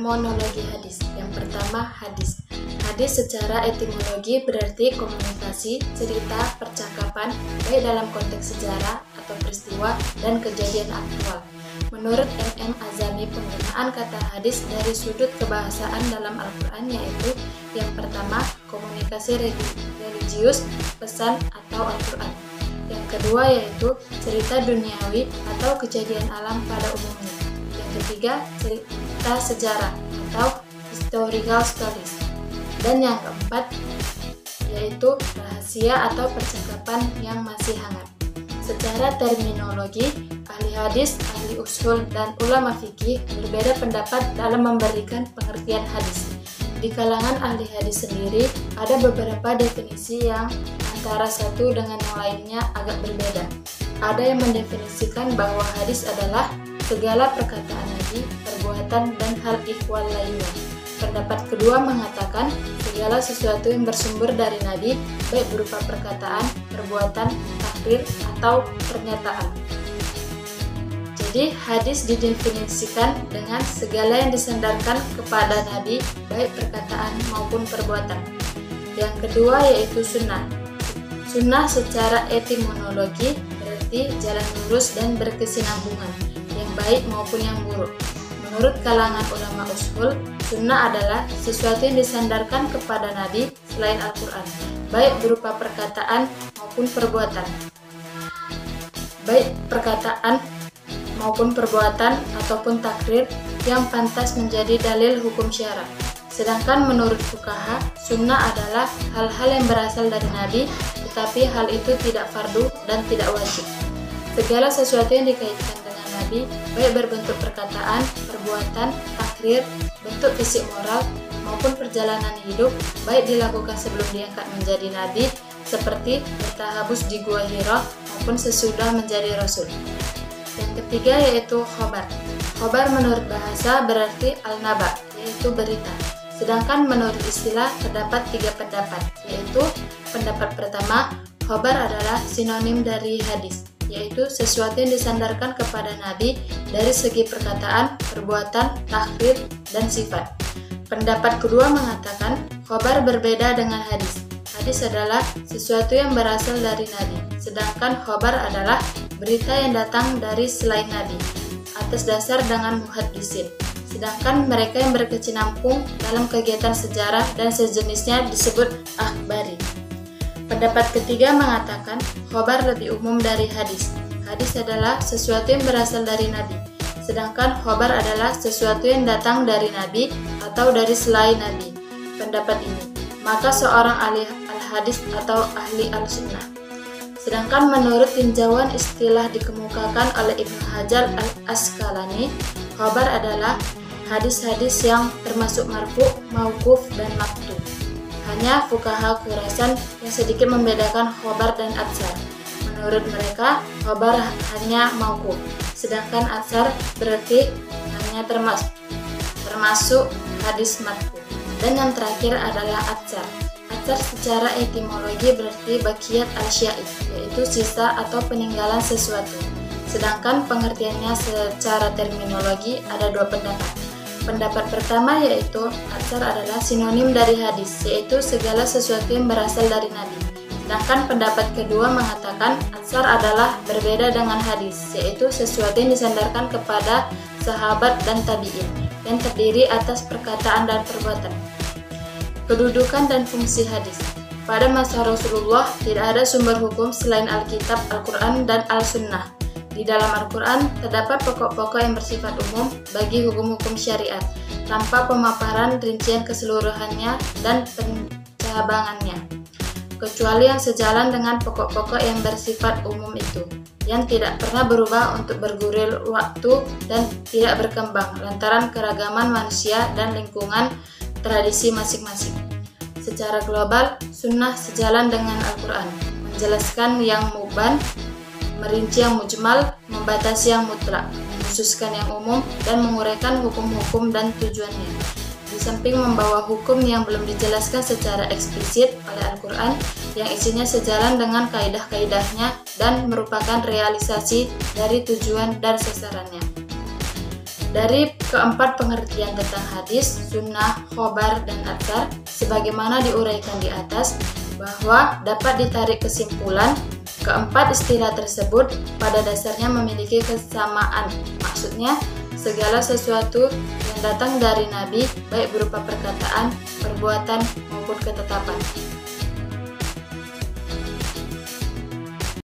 Terminologi hadis. Yang pertama, hadis. Hadis secara etimologi berarti komunikasi, cerita, percakapan, baik dalam konteks sejarah atau peristiwa dan kejadian aktual. Menurut M.M. Azami, penggunaan kata hadis dari sudut kebahasaan dalam Al-Quran yaitu yang pertama, komunikasi religius, pesan atau Al-Quran. Yang kedua yaitu cerita duniawi atau kejadian alam pada umumnya. Yang ketiga, cerita sejarah atau historical stories. Dan yang keempat yaitu rahasia atau percakapan yang masih hangat. Secara terminologi, ahli hadis, ahli ushul, dan ulama fikih berbeda pendapat dalam memberikan pengertian hadis. Di kalangan ahli hadis sendiri, ada beberapa definisi yang antara satu dengan yang lainnya agak berbeda. Ada yang mendefinisikan bahwa hadis adalah segala perkataan Nabi, perbuatan, dan hal ihwal lainnya. Pendapat kedua mengatakan segala sesuatu yang bersumber dari Nabi, baik berupa perkataan, perbuatan, takrir, atau pernyataan. Jadi, hadis didefinisikan dengan segala yang disandarkan kepada Nabi, baik perkataan maupun perbuatan. Yang kedua yaitu sunnah. Sunnah secara etimologi berarti jalan lurus dan berkesinambungan, yang baik maupun yang buruk. Menurut kalangan ulama ushul, sunnah adalah sesuatu yang disandarkan kepada Nabi selain Al-Quran, baik berupa perkataan maupun perbuatan. Baik perkataan maupun perbuatan ataupun takrir yang pantas menjadi dalil hukum syara. Sedangkan menurut fuqaha, sunnah adalah hal-hal yang berasal dari Nabi, tetapi hal itu tidak fardu dan tidak wajib. Segala sesuatu yang dikaitkan dengan Nabi, baik berbentuk perkataan, perbuatan, takrir, bentuk fisik moral, maupun perjalanan hidup, baik dilakukan sebelum diangkat menjadi Nabi, seperti bertahabus di Gua Hira, maupun sesudah menjadi Rasul. Yang ketiga yaitu khobar. Khobar menurut bahasa berarti al-naba, yaitu berita. Sedangkan menurut istilah terdapat 3 pendapat, yaitu pendapat pertama, khobar adalah sinonim dari hadis, yaitu sesuatu yang disandarkan kepada Nabi dari segi perkataan, perbuatan, takrir, dan sifat. Pendapat kedua mengatakan khobar berbeda dengan hadis. Hadis adalah sesuatu yang berasal dari Nabi, sedangkan khobar adalah berita yang datang dari selain Nabi atas dasar dengan muhaddisin. Sedangkan mereka yang berkecimpung dalam kegiatan sejarah dan sejenisnya disebut akhbari. Pendapat ketiga mengatakan khobar lebih umum dari hadis. Hadis adalah sesuatu yang berasal dari Nabi, sedangkan khobar adalah sesuatu yang datang dari Nabi atau dari selain Nabi. Pendapat ini, maka seorang ahli al-hadis atau ahli al-sunnah. Sedangkan menurut tinjauan istilah dikemukakan oleh Ibnu Hajar al-Asqalani, khobar adalah hadis-hadis yang termasuk marfu, mauquf, dan maqtu. Hanya fuqaha Khurasan yang sedikit membedakan khobar dan atsar. Menurut mereka, khobar hanya mauquf, sedangkan atsar berarti hanya termasuk hadis marfu. Dan yang terakhir adalah atsar. Atsar secara etimologi berarti bakiyat al-syai', yaitu sisa atau peninggalan sesuatu. Sedangkan pengertiannya secara terminologi ada 2 pendapat. Pendapat pertama yaitu atsar adalah sinonim dari hadis, yaitu segala sesuatu yang berasal dari Nabi. Sedangkan pendapat kedua mengatakan atsar adalah berbeda dengan hadis, yaitu sesuatu yang disandarkan kepada sahabat dan tabi'in, yang terdiri atas perkataan dan perbuatan. Kedudukan dan fungsi hadis. Pada masa Rasulullah tidak ada sumber hukum selain Alkitab, Al-Quran, dan Al-Sunnah. Di dalam Al-Quran terdapat pokok-pokok yang bersifat umum bagi hukum-hukum syariat, tanpa pemaparan rincian keseluruhannya dan pencabangannya, kecuali yang sejalan dengan pokok-pokok yang bersifat umum itu, yang tidak pernah berubah untuk bergulir waktu dan tidak berkembang lantaran keragaman manusia dan lingkungan tradisi masing-masing. Secara global, sunnah sejalan dengan Al-Quran, menjelaskan yang muban, merinci yang mujmal, membatasi yang mutlak, mengkhususkan yang umum, dan menguraikan hukum-hukum dan tujuannya. Di samping membawa hukum yang belum dijelaskan secara eksplisit oleh Al-Quran, yang isinya sejalan dengan kaidah-kaidahnya dan merupakan realisasi dari tujuan dan sasarannya. Dari keempat pengertian tentang hadis, sunnah, khobar, dan atsar, sebagaimana diuraikan di atas, bahwa dapat ditarik kesimpulan keempat istilah tersebut pada dasarnya memiliki kesamaan. Maksudnya, segala sesuatu yang datang dari Nabi, baik berupa perkataan, perbuatan, maupun ketetapan.